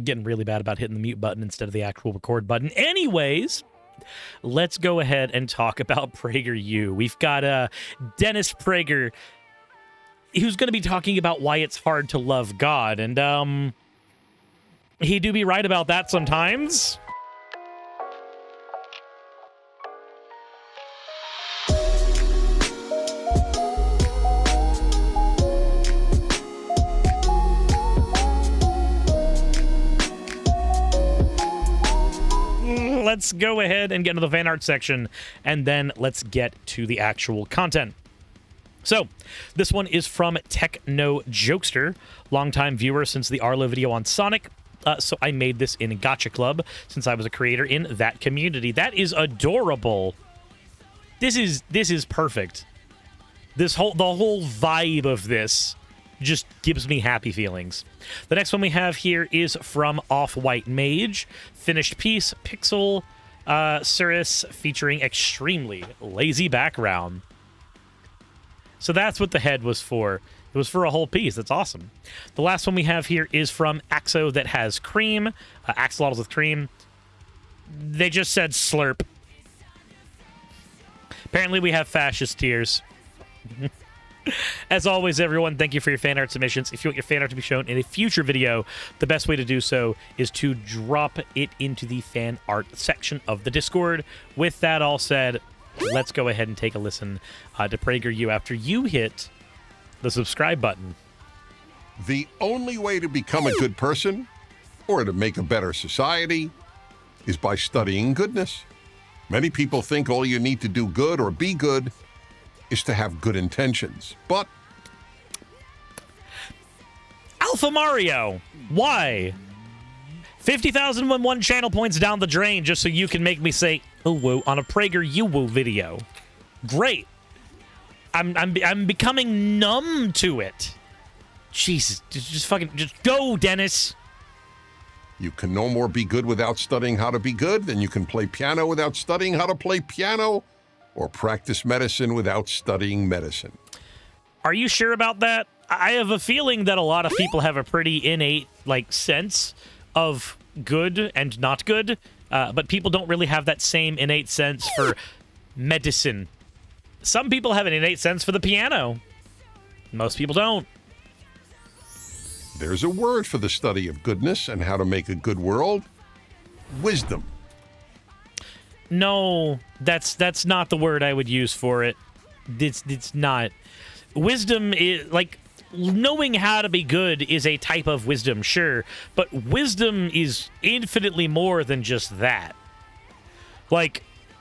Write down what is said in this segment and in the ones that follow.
Getting really bad about hitting the mute button instead of the actual record button. Anyways, let's go ahead and talk about PragerU. We've got Dennis Prager, who's going to be talking about why it's hard to love God. And he do be right about that sometimes. Let's go ahead and get into the fan art section, and then let's get to the actual content. So, this one is from Techno Jokester, longtime viewer since the Arlo video on Sonic. So I made this in Gacha Club since I was a creator in that community. That is adorable. This is perfect. The whole vibe of this just gives me happy feelings. The next one we have here is from Off-White Mage. Finished piece, Pixel Suris featuring extremely lazy background. So that's what the head was for. It was for a whole piece. That's awesome. The last one we have here is from Axo that has cream. Axolotls with cream. They just said slurp. Apparently we have fascist tears. As always, everyone, thank you for your fan art submissions. If you want your fan art to be shown in a future video, the best way to do so is to drop it into the fan art section of the Discord. With that all said, let's go ahead and take a listen to PragerU after you hit the subscribe button. The only way to become a good person, or to make a better society, is by studying goodness. Many people think all you need to do good or be good is to have good intentions, but... Alpha Mario! Why? 50,001 channel points down the drain just so you can make me say "ooh woo" on a PragerU woo video. Great. I'm becoming numb to it. Jesus, just go, Dennis. You can no more be good without studying how to be good than you can play piano without studying how to play piano, or practice medicine without studying medicine. Are you sure about that? I have a feeling that a lot of people have a pretty innate, sense of good and not good, but people don't really have that same innate sense for medicine. Some people have an innate sense for the piano. Most people don't. There's a word for the study of goodness and how to make a good world. Wisdom. No, that's not the word I would use for it. It's not. Wisdom is, knowing how to be good is a type of wisdom, sure, but wisdom is infinitely more than just that.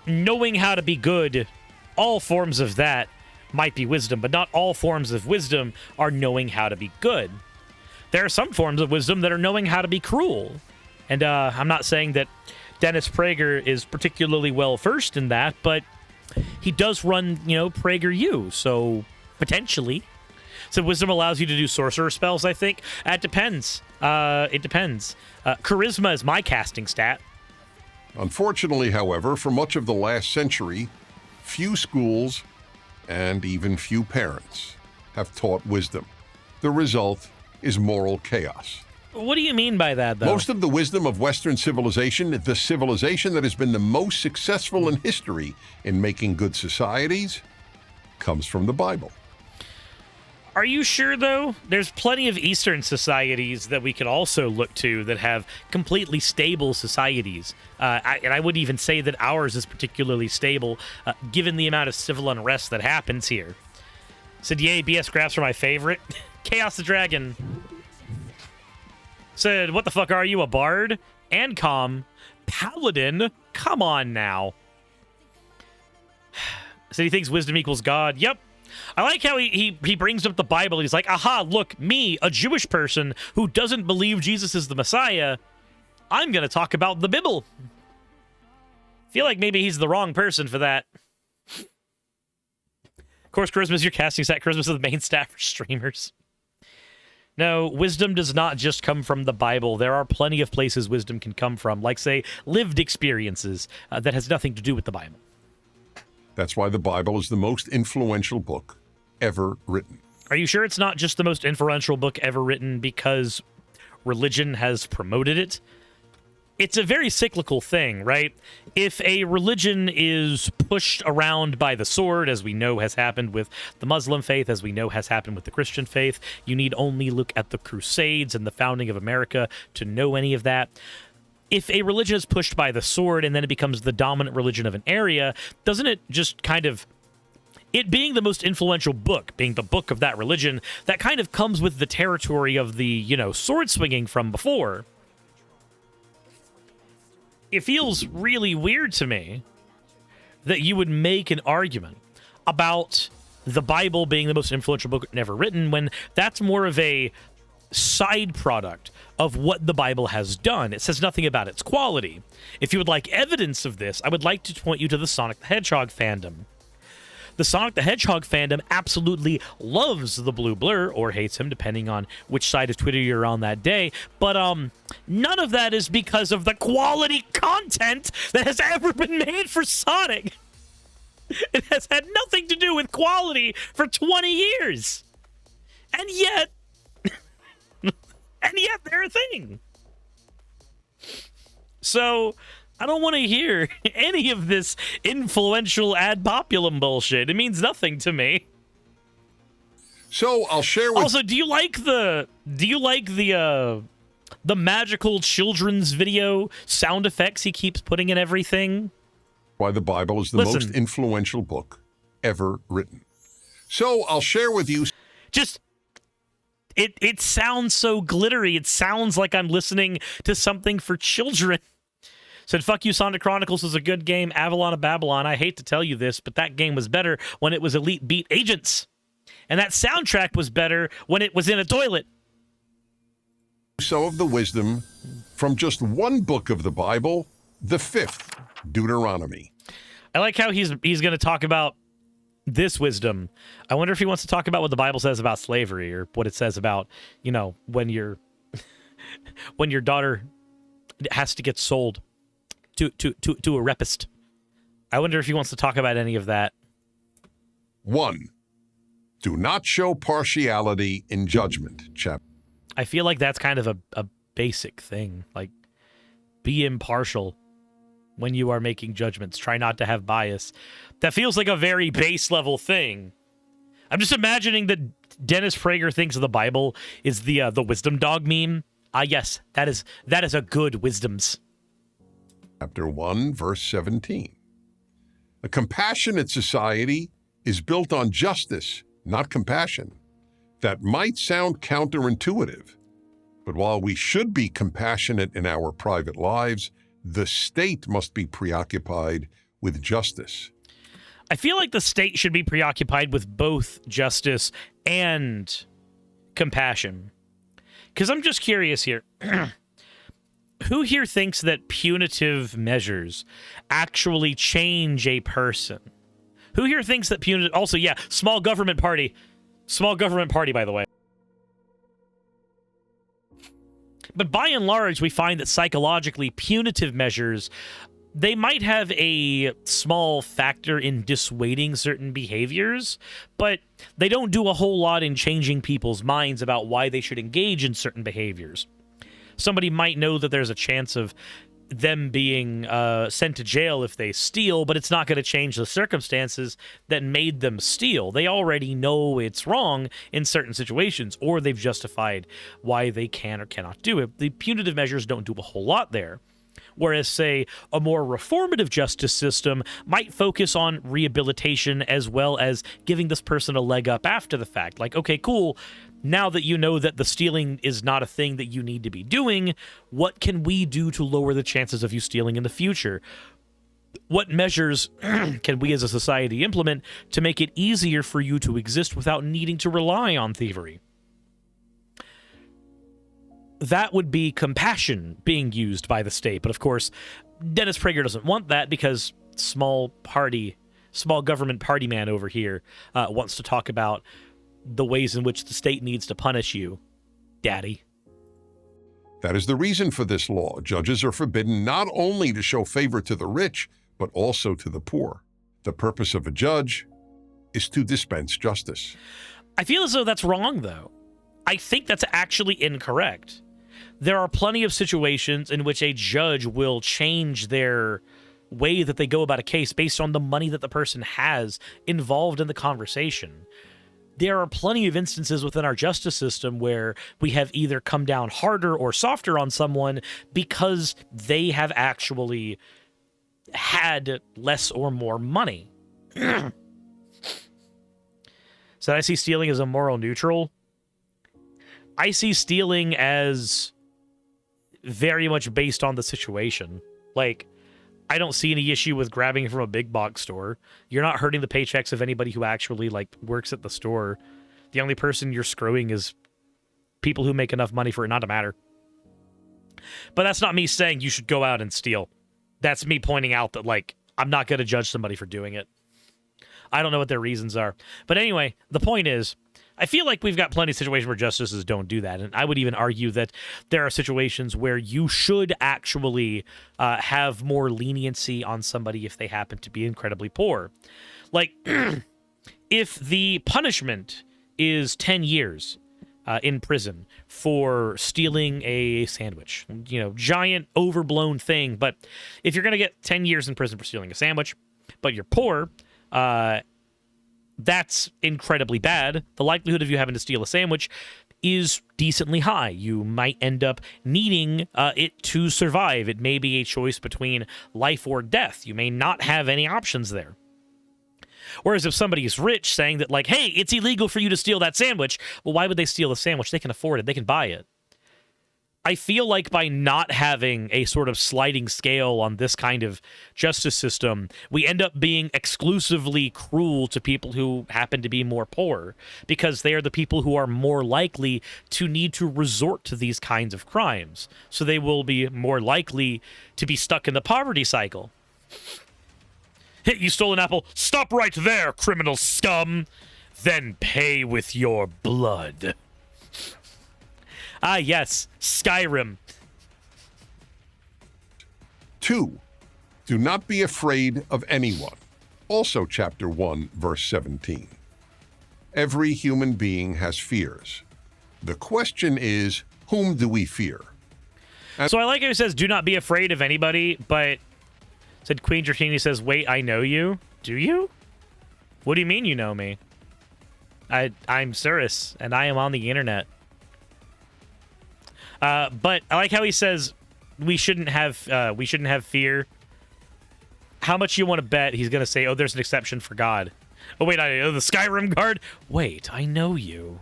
Knowing how to be good, all forms of that might be wisdom, but not all forms of wisdom are knowing how to be good. There are some forms of wisdom that are knowing how to be cruel. And I'm not saying that Dennis Prager is particularly well versed in that, but he does run, PragerU, so potentially. So wisdom allows you to do sorcerer spells, I think. It depends. It depends. Charisma is my casting stat. Unfortunately, however, for much of the last century, few schools and even few parents have taught wisdom. The result is moral chaos. What do you mean by that, though? Most of the wisdom of Western civilization, the civilization that has been the most successful in history in making good societies, comes from the Bible. Are you sure, though? There's plenty of Eastern societies that we could also look to that have completely stable societies. And I would even say that ours is particularly stable, given the amount of civil unrest that happens here. Said, yay, BS graphs are my favorite. Chaos the Dragon said, what the fuck are you, a bard? Ancom? Paladin? Come on now. Said he thinks wisdom equals God. Yep. I like how he brings up the Bible. He's like, aha, look, me, a Jewish person who doesn't believe Jesus is the Messiah, I'm going to talk about the Bible. Feel like maybe he's the wrong person for that. Of course, charisma is your casting stat. Charisma is the main stat for streamers. No, wisdom does not just come from the Bible. There are plenty of places wisdom can come from, like, say, lived experiences that has nothing to do with the Bible. That's why the Bible is the most influential book ever written. Are you sure it's not just the most influential book ever written because religion has promoted it. It's a very cyclical thing, right? If a religion is pushed around by the sword, as we know has happened with the Muslim faith, as we know has happened with the Christian faith, you need only look at the Crusades and the founding of America to know any of that. If a religion is pushed by the sword and then it becomes the dominant religion of an area, doesn't it just kind of... It being the most influential book, being the book of that religion, that kind of comes with the territory of the, sword swinging from before. It feels really weird to me that you would make an argument about the Bible being the most influential book ever written when that's more of a side product of what the Bible has done. It says nothing about its quality. If you would like evidence of this, I would like to point you to the Sonic the Hedgehog fandom. The Sonic the Hedgehog fandom absolutely loves the Blue Blur, or hates him, depending on which side of Twitter you're on that day. But none of that is because of the quality content that has ever been made for Sonic. It has had nothing to do with quality for 20 years. And yet, they're a thing. So... I don't want to hear any of this influential ad populum bullshit. It means nothing to me. So I'll share with... Also, do you like the magical children's video sound effects he keeps putting in everything? Why the Bible is the most influential book ever written. So I'll share with you... Just... It sounds so glittery. It sounds like I'm listening to something for children. Said, fuck you, Sonic Chronicles was a good game. Avalon of Babylon, I hate to tell you this, but that game was better when it was Elite Beat Agents. And that soundtrack was better when it was in a toilet. Some of the wisdom from just one book of the Bible, the 5th, Deuteronomy. I like how he's going to talk about this wisdom. I wonder if he wants to talk about what the Bible says about slavery, or what it says about, when your daughter has to get sold to a rapist. I wonder if he wants to talk about any of that. 1. Do not show partiality in judgment. I feel like that's kind of a basic thing. Like, be impartial when you are making judgments. Try not to have bias. That feels like a very base level thing. I'm just imagining that Dennis Prager thinks the Bible is the wisdom dog meme. Yes, that is a good wisdoms. Chapter 1, verse 17. A compassionate society is built on justice, not compassion. That might sound counterintuitive, but while we should be compassionate in our private lives, the state must be preoccupied with justice. I feel like the state should be preoccupied with both justice and compassion. Because I'm just curious here. Who here thinks that punitive measures actually change a person? Who here thinks that punitive... Also, yeah, small government party. Small government party, by the way. But by and large, we find that psychologically punitive measures, they might have a small factor in dissuading certain behaviors, but they don't do a whole lot in changing people's minds about why they should engage in certain behaviors. Somebody might know that there's a chance of them being sent to jail if they steal, but it's not going to change the circumstances that made them steal. They already know it's wrong in certain situations, or they've justified why they can or cannot do it. The punitive measures don't do a whole lot there. Whereas, say, a more reformative justice system might focus on rehabilitation as well as giving this person a leg up after the fact. Like, okay, cool. Now that you know that the stealing is not a thing that you need to be doing, what can we do to lower the chances of you stealing in the future? What measures can we as a society implement to make it easier for you to exist without needing to rely on thievery? That would be compassion being used by the state. But of course, Dennis Prager doesn't want that because small government party man over here wants to talk about the ways in which the state needs to punish you, Daddy. That is the reason for this law. Judges are forbidden not only to show favor to the rich, but also to the poor. The purpose of a judge is to dispense justice. I feel as though that's wrong, though. I think that's actually incorrect. there are plenty of situations in which a judge will change their way that they go about a case based on the money that the person has involved in the conversation. There are plenty of instances within our justice system where we have either come down harder or softer on someone because they have actually had less or more money. So I see stealing as a moral neutral. I see stealing as very much based on the situation. Like, I don't see any issue with grabbing from a big box store. You're not hurting the paychecks of anybody who actually, like, works at the store. The only person you're screwing is people who make enough money for it not to matter. But that's not me saying you should go out and steal. That's me pointing out that, like, I'm not going to judge somebody for doing it. I don't know what their reasons are. But anyway, the point is, I feel like we've got plenty of situations where justices don't do that. And I would even argue that there are situations where you should actually have more leniency on somebody if they happen to be incredibly poor. Like, if the punishment is 10 years in prison for stealing a sandwich, you know, giant overblown thing. But if you're going to get 10 years in prison for stealing a sandwich, but you're poor, that's incredibly bad. The likelihood of you having to steal a sandwich is decently high. You might end up needing it to survive. It may be a choice between life or death. You may not have any options there. Whereas if somebody is rich saying that, like, hey, it's illegal for you to steal that sandwich, well, why would they steal the sandwich? They can afford it. They can buy it. I feel like by not having a sort of sliding scale on this kind of justice system, we end up being exclusively cruel to people who happen to be more poor, because they are the people who are more likely to need to resort to these kinds of crimes. So they will be more likely to be stuck in the poverty cycle. Hey, you stole an apple. Stop right there, criminal scum. Then pay with your blood. Ah, yes, Skyrim. 2. Do not be afraid of anyone. Also, chapter 1, verse 17. Every human being has fears. The question is, whom do we fear? So I like how he says, do not be afraid of anybody, but said Queen Dratini says, wait, I know you? Do you? What do you mean you know me? I'm Suris, and I am on the internet. But I like how he says we shouldn't have fear. How much you want to bet he's going to say, oh, there's an exception for God. Oh, wait, the Skyrim guard? Wait, I know you.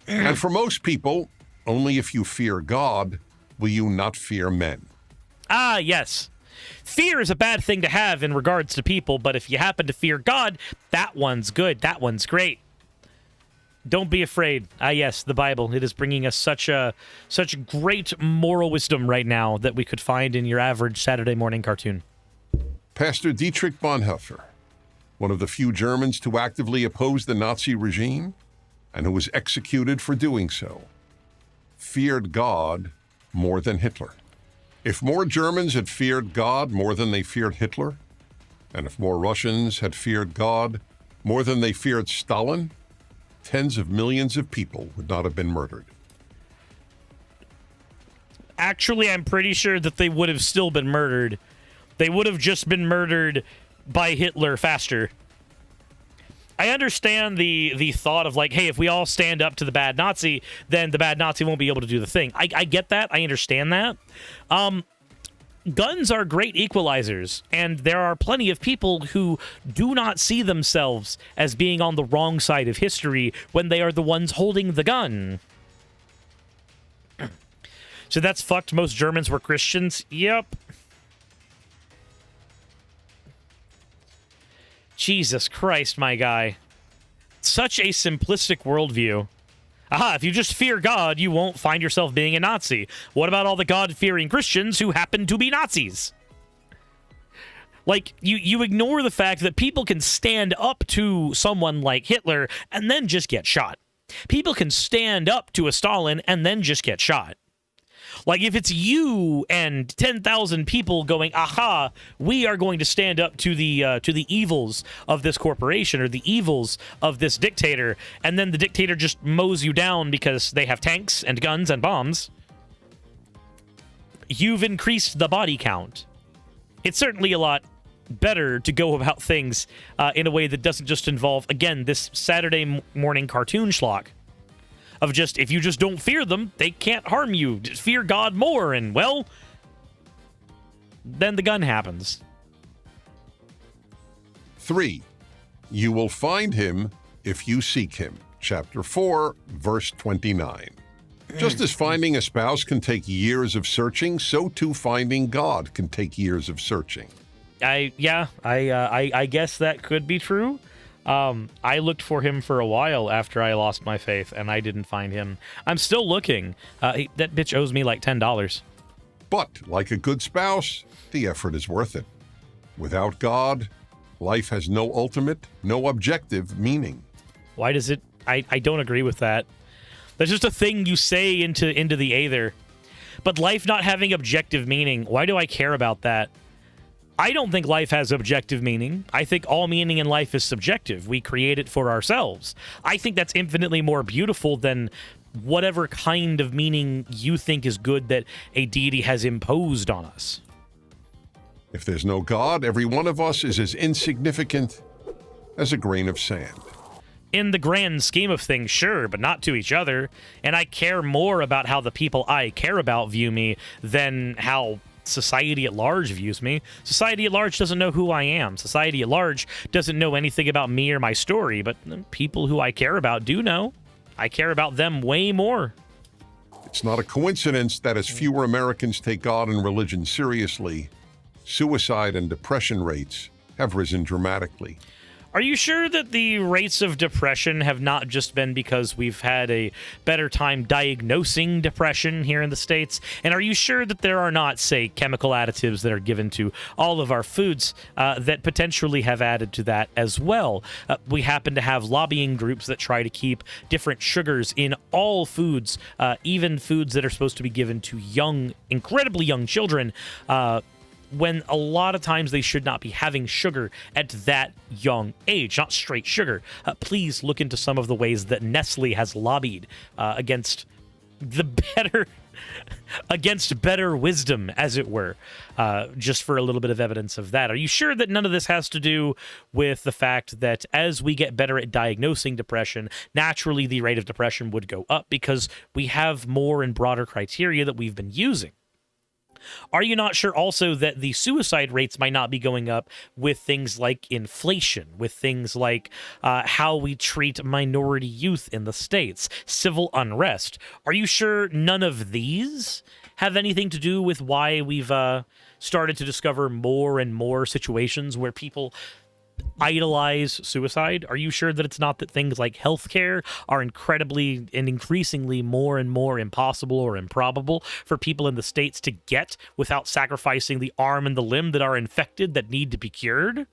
And for most people, only if you fear God will you not fear men. Ah, yes. Fear is a bad thing to have in regards to people, but if you happen to fear God, that one's good. That one's great. Don't be afraid. Ah, yes, the Bible. It is bringing us such great moral wisdom right now that we could find in your average Saturday morning cartoon. Pastor Dietrich Bonhoeffer, one of the few Germans to actively oppose the Nazi regime and who was executed for doing so, feared God more than Hitler. If more Germans had feared God more than they feared Hitler, and if more Russians had feared God more than they feared Stalin, tens of millions of people would not have been murdered. Actually, I'm pretty sure that they would have still been murdered. They would have just been murdered by Hitler faster. I understand the thought of, like, hey, if we all stand up to the bad Nazi, then the bad Nazi won't be able to do the thing. I get that. I understand that. Guns are great equalizers, and there are plenty of people who do not see themselves as being on the wrong side of history when they are the ones holding the gun. So that's fucked. Most Germans were Christians. Yep. Jesus Christ, my guy. Such a simplistic worldview. Aha, if you just fear God, you won't find yourself being a Nazi. What about all the God-fearing Christians who happen to be Nazis? Like, you ignore the fact that people can stand up to someone like Hitler and then just get shot. People can stand up to a Stalin and then just get shot. Like, if it's you and 10,000 people going, aha, we are going to stand up to the evils of this corporation or the evils of this dictator, and then the dictator just mows you down because they have tanks and guns and bombs, you've increased the body count. It's certainly a lot better to go about things in a way that doesn't just involve, again, this Saturday morning cartoon schlock of just, if you just don't fear them, they can't harm you. Just fear God more, and, well, then the gun happens. 3. You will find him if you seek him. Chapter 4, verse 29. Just as finding a spouse can take years of searching, so too finding God can take years of searching. I guess that could be true. I looked for him for a while after I lost my faith, and I didn't find him. I'm still looking. That bitch owes me like $10. But, like a good spouse, the effort is worth it. Without God, life has no ultimate, no objective meaning. Why does it... I don't agree with that. That's just a thing you say into the aether. But life not having objective meaning, why do I care about that? I don't think life has objective meaning. I think all meaning in life is subjective. We create it for ourselves. I think that's infinitely more beautiful than whatever kind of meaning you think is good that a deity has imposed on us. If there's no God, every one of us is as insignificant as a grain of sand. In the grand scheme of things, sure, but not to each other. And I care more about how the people I care about view me than how society at large views me. Society at large doesn't know who I am. Society at large doesn't know anything about me or my story, but people who I care about do know. I care about them way more. It's not a coincidence that as fewer Americans take God and religion seriously, suicide and depression rates have risen dramatically. Are you sure that the rates of depression have not just been because we've had a better time diagnosing depression here in the States? And are you sure that there are not, say, chemical additives that are given to all of our foods that potentially have added to that as well? We happen to have lobbying groups that try to keep different sugars in all foods, even foods that are supposed to be given to young, incredibly young children, when a lot of times they should not be having sugar at that young age, not straight sugar. Please look into some of the ways that Nestle has lobbied against better wisdom, as it were, just for a little bit of evidence of that. Are you sure that none of this has to do with the fact that as we get better at diagnosing depression, naturally the rate of depression would go up because we have more and broader criteria that we've been using? Are you not sure also that the suicide rates might not be going up with things like inflation, with things like how we treat minority youth in the States, civil unrest? Are you sure none of these have anything to do with why we've started to discover more and more situations where people idolize suicide? Are you sure that it's not that things like healthcare are incredibly and increasingly more and more impossible or improbable for people in the States to get without sacrificing the arm and the limb that are infected that need to be cured?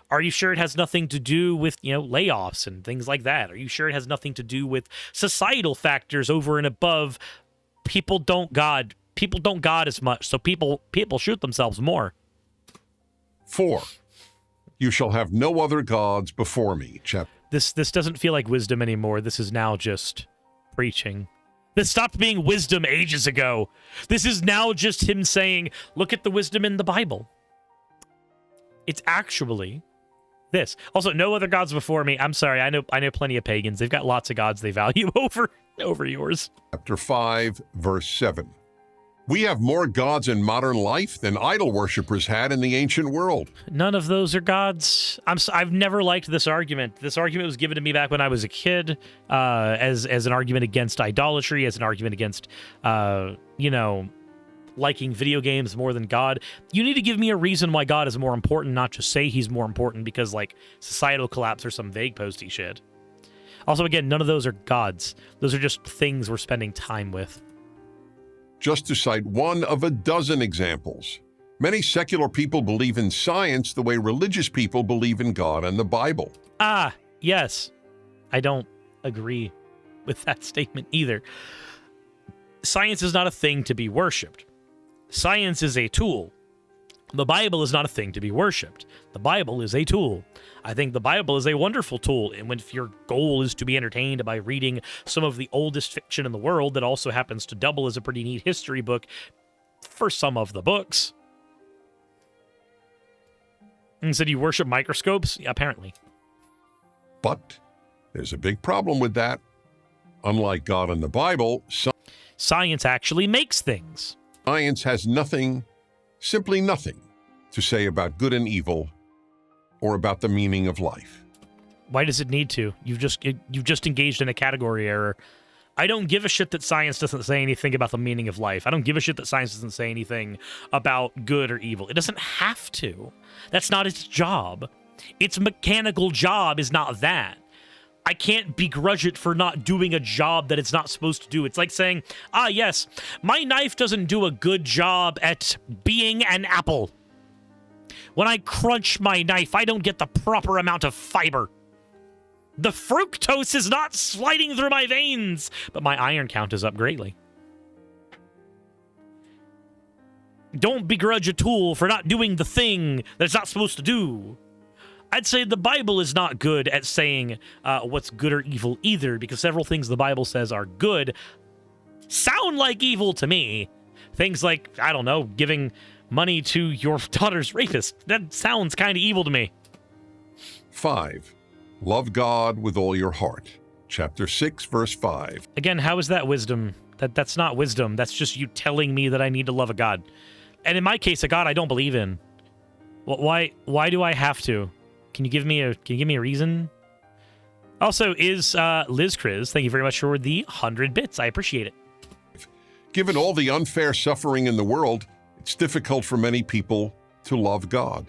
Are you sure it has nothing to do with, layoffs and things like that? Are you sure it has nothing to do with societal factors over and above people don't God as much, so people shoot themselves more? 4. You shall have no other gods before me. This doesn't feel like wisdom anymore. This is now just preaching. This stopped being wisdom ages ago. This is now just him saying, look at the wisdom in the Bible. It's actually this. Also, no other gods before me. I'm sorry. I know plenty of pagans. They've got lots of gods they value over yours. Chapter 5, verse 7. We have more gods in modern life than idol worshippers had in the ancient world. None of those are gods. I've never liked this argument. This argument was given to me back when I was a kid as an argument against idolatry, as an argument against, liking video games more than God. You need to give me a reason why God is more important, not just say he's more important because, societal collapse or some vague posty shit. Also, again, none of those are gods. Those are just things we're spending time with. Just to cite one of a dozen examples, many secular people believe in science the way religious people believe in God and the Bible. Ah, yes. I don't agree with that statement either. Science is not a thing to be worshipped. Science is a tool. The Bible is not a thing to be worshipped. The Bible is a tool. I think the Bible is a wonderful tool, and if your goal is to be entertained by reading some of the oldest fiction in the world that also happens to double as a pretty neat history book, for some of the books. And said you worship microscopes? Yeah, apparently. But there's a big problem with that. Unlike God in the Bible, Science actually makes things. science has nothing, simply nothing, to say about good and evil or about the meaning of life. Why does it need to? You've just engaged in a category error. I don't give a shit that science doesn't say anything about the meaning of life. I don't give a shit that science doesn't say anything about good or evil. It doesn't have to. That's not its job. Its mechanical job is not that. I can't begrudge it for not doing a job that it's not supposed to do. It's like saying, yes, my knife doesn't do a good job at being an apple. When I crunch my knife, I don't get the proper amount of fiber. The fructose is not sliding through my veins, but my iron count is up greatly. Don't begrudge a tool for not doing the thing that it's not supposed to do. I'd say the Bible is not good at saying what's good or evil either, because several things the Bible says are good sound like evil to me. Things like, I don't know, giving money to your daughter's rapist. That sounds kind of evil to me. 5. Love God with all your heart. Chapter 6, verse 5. Again, how is that wisdom? That's not wisdom. That's just you telling me that I need to love a God. And in my case, a God I don't believe in. Well, why do I have to? Can you give me a reason? Also, is Liz Chris, thank you very much for the 100 bits. I appreciate it. Given all the unfair suffering in the world, it's difficult for many people to love God.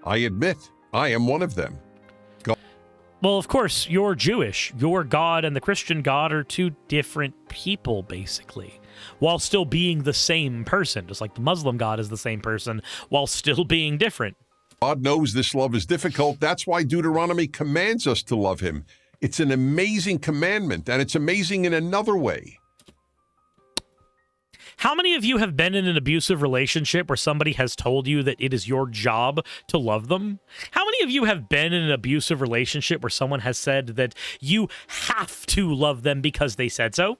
I admit, I am one of them. Well, of course, you're Jewish. Your God and the Christian God are two different people, basically, while still being the same person, just like the Muslim God is the same person, while still being different. God knows this love is difficult. That's why Deuteronomy commands us to love him. It's an amazing commandment, and it's amazing in another way. How many of you have been in an abusive relationship where somebody has told you that it is your job to love them? How many of you have been in an abusive relationship where someone has said that you have to love them because they said so?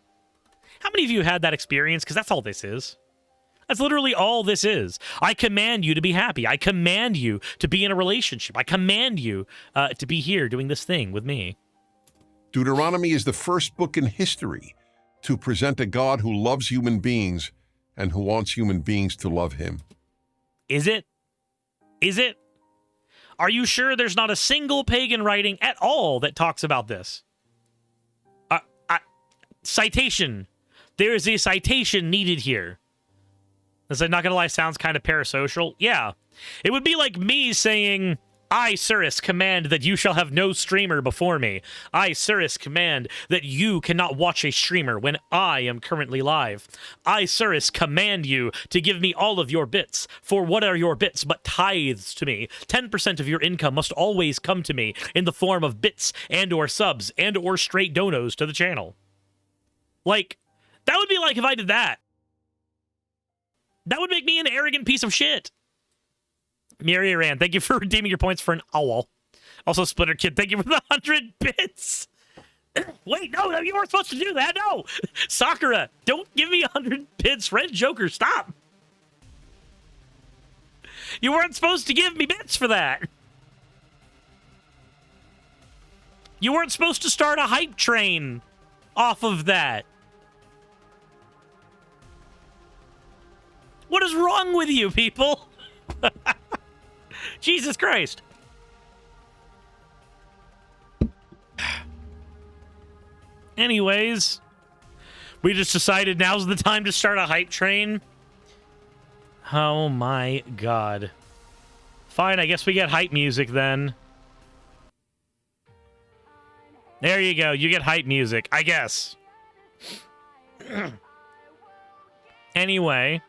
How many of you had that experience? Because that's all this is. That's literally all this is. I command you to be happy. I command you to be in a relationship. I command you to be here doing this thing with me. Deuteronomy is the first book in history to present a God who loves human beings and who wants human beings to love him. Is it? Is it? Are you sure there's not a single pagan writing at all that talks about this? Citation. There is a citation needed here. Is that, not gonna lie, sounds kind of parasocial? Yeah. It would be like me saying, I, Suris, command that you shall have no streamer before me. I, Suris, command that you cannot watch a streamer when I am currently live. I, Suris, command you to give me all of your bits. For what are your bits but tithes to me? 10% of your income must always come to me in the form of bits and or subs and or straight donos to the channel. Like, that would be like if I did that. That would make me an arrogant piece of shit. Miri Rand, thank you for redeeming your points for an owl. Also, Splinter Kid, thank you for the 100 bits. Wait, no, you weren't supposed to do that. No. Sakura, don't give me 100 bits. Red Joker, stop. You weren't supposed to give me bits for that. You weren't supposed to start a hype train off of that. What is wrong with you, people? Jesus Christ. Anyways, we just decided now's the time to start a hype train. Oh my god. Fine, I guess we get hype music then. There you go, you get hype music, I guess. Anyway.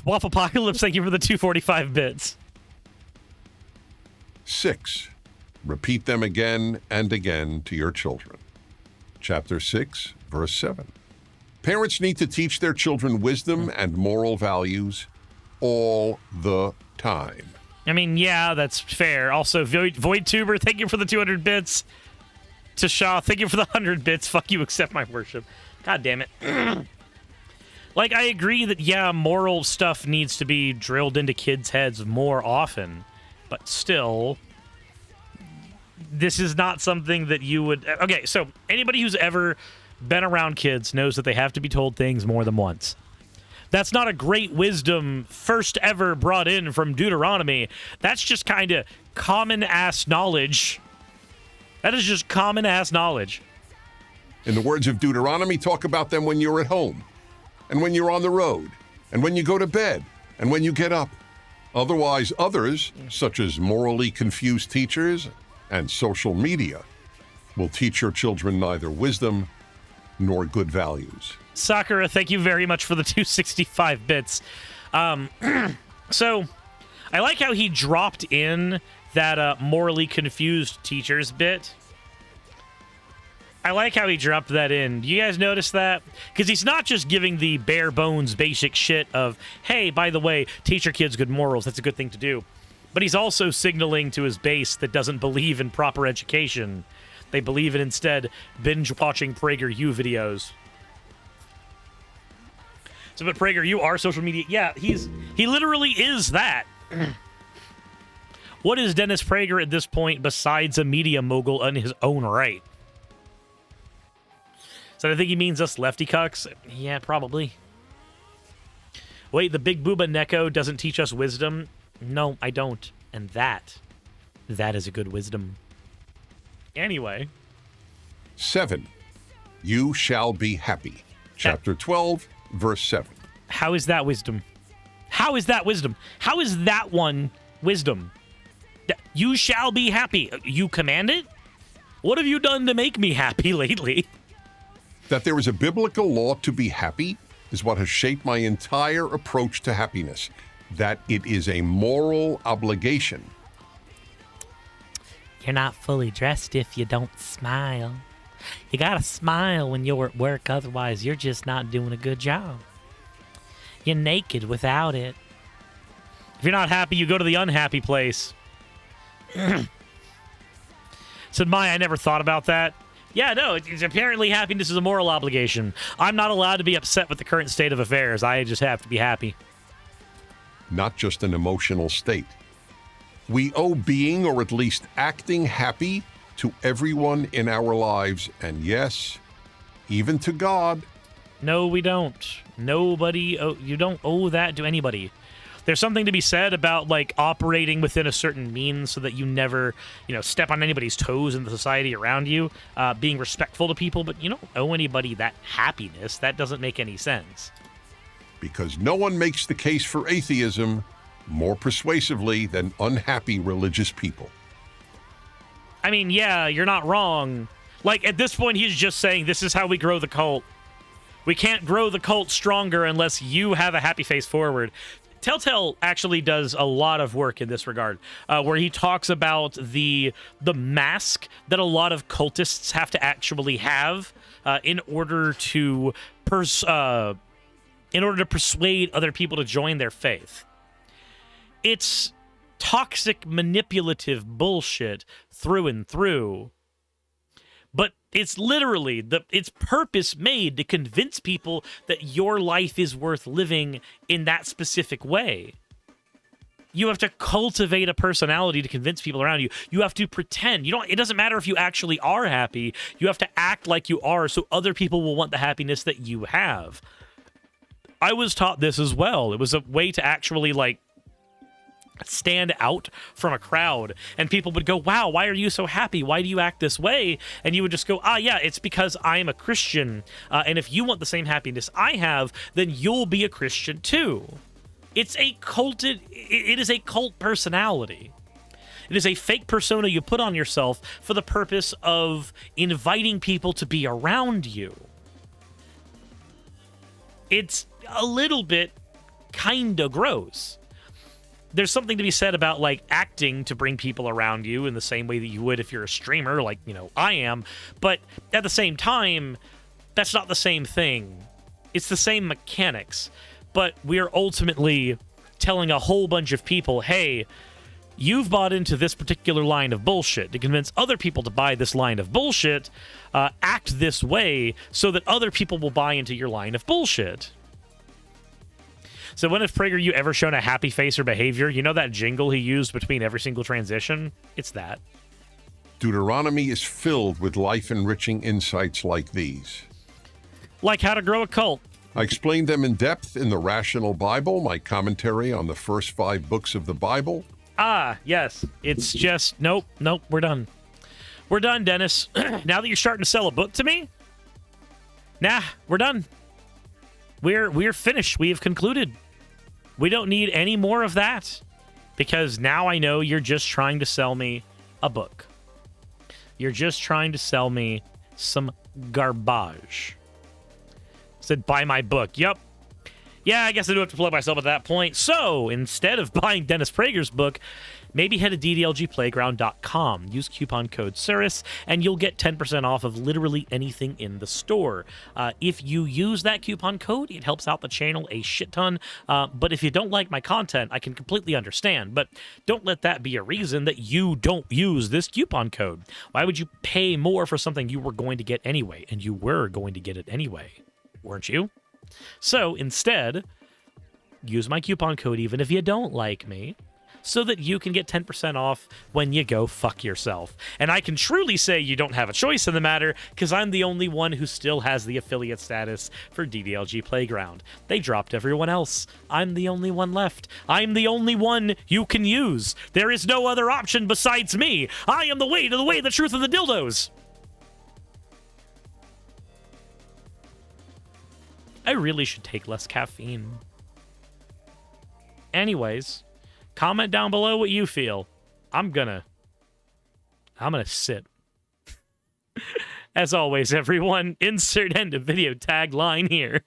Waffle Apocalypse, thank you for the 245 bits. 6. Repeat them again and again to your children. Chapter 6, verse 7. Parents need to teach their children wisdom and moral values all the time. I mean, yeah, that's fair. Also, VoidTuber, thank you for the 200 bits. Tasha, thank you for the 100 bits. Fuck you, accept my worship. God damn it. Like, I agree that, yeah, moral stuff needs to be drilled into kids' heads more often, but still, this is not something that you would... Okay, so anybody who's ever been around kids knows that they have to be told things more than once. That's not a great wisdom first ever brought in from Deuteronomy. That's just kind of common-ass knowledge. That is just common-ass knowledge. In the words of Deuteronomy, talk about them when you're at home, and when you're on the road, and when you go to bed, and when you get up. Otherwise, others, such as morally confused teachers and social media, will teach your children neither wisdom nor good values. Sakura, thank you very much for the 265 bits. So, I like how he dropped in that morally confused teachers bit. I like how he dropped that in. Do you guys notice that? Because he's not just giving the bare bones basic shit of, hey, by the way, teach your kids good morals. That's a good thing to do. But he's also signaling to his base that doesn't believe in proper education. They believe in instead binge-watching Prager U videos. So, but Prager U are social media. Yeah, he literally is that. What is Dennis Prager at this point besides a media mogul in his own right? So I think he means us lefty cucks? Yeah, probably. Wait, the big booba Neko doesn't teach us wisdom? No, I don't. And that is a good wisdom. Anyway. 7. You shall be happy. Chapter 12, verse 7. How is that wisdom? How is that wisdom? How is that one wisdom? You shall be happy. You command it? What have you done to make me happy lately? That there is a biblical law to be happy is what has shaped my entire approach to happiness. That it is a moral obligation. You're not fully dressed if you don't smile. You gotta smile when you're at work, otherwise you're just not doing a good job. You're naked without it. If you're not happy, you go to the unhappy place. Said Maya, I never thought about that. Yeah, no, it's apparently happiness is a moral obligation. I'm not allowed to be upset with the current state of affairs. I just have to be happy. Not just an emotional state. We owe being, or at least acting happy, to everyone in our lives, and yes, even to God. No, we don't. Nobody, you don't owe that to anybody. There's something to be said about, like, operating within a certain means so that you never, step on anybody's toes in the society around you, being respectful to people, but you don't owe anybody that happiness. That doesn't make any sense. Because no one makes the case for atheism more persuasively than unhappy religious people. I mean, yeah, you're not wrong. Like, at this point, he's just saying this is how we grow the cult. We can't grow the cult stronger unless you have a happy face forward. Telltale actually does a lot of work in this regard, where he talks about the mask that a lot of cultists have to actually have in order to persuade other people to join their faith. It's toxic, manipulative bullshit through and through. But it's literally, it's purpose made to convince people that your life is worth living in that specific way. You have to cultivate a personality to convince people around you. You have to pretend. It doesn't matter if you actually are happy. You have to act like you are so other people will want the happiness that you have. I was taught this as well. It was a way to actually, stand out from a crowd, and people would go, wow, why are you so happy? Why do you act this way? And you would just go, yeah, it's because I'm a Christian, and if you want the same happiness I have, then you'll be a Christian too. It is a cult personality. It is a fake persona you put on yourself for the purpose of inviting people to be around you. It's a little bit kinda gross. There's something to be said about, acting to bring people around you in the same way that you would if you're a streamer, I am. But at the same time, that's not the same thing. It's the same mechanics. But we're ultimately telling a whole bunch of people, hey, You've bought into this particular line of bullshit. To convince other people to buy this line of bullshit, act this way so that other people will buy into your line of bullshit. So when has Prager you ever shown a happy face or behavior? You know that jingle he used between every single transition? It's that. Deuteronomy is filled with life-enriching insights like these. Like how to grow a cult. I explained them in depth in the Rational Bible, my commentary on the first 5 books of the Bible. Ah, yes. It's just, nope, we're done. We're done, Dennis. Now that you're starting to sell a book to me? Nah, we're done. We're finished. We have concluded. We don't need any more of that. Because now I know you're just trying to sell me a book. You're just trying to sell me some garbage. Said, buy my book. Yup. Yeah, I guess I do have to plug myself at that point. So, instead of buying Dennis Prager's book, maybe head to ddlgplayground.com. Use coupon code Suris, and you'll get 10% off of literally anything in the store. If you use that coupon code, it helps out the channel a shit ton. But if you don't like my content, I can completely understand. But don't let that be a reason that you don't use this coupon code. Why would you pay more for something you were going to get anyway? And you were going to get it anyway, weren't you? So instead, use my coupon code even if you don't like me, so that you can get 10% off when you go fuck yourself. And I can truly say you don't have a choice in the matter, because I'm the only one who still has the affiliate status for DDLG Playground. They dropped everyone else. I'm the only one left. I'm the only one you can use. There is no other option besides me. I am the way to the way, the truth, and the dildos. I really should take less caffeine. Anyways, comment down below what you feel. I'm gonna sit. As always, everyone, insert end of video tagline here.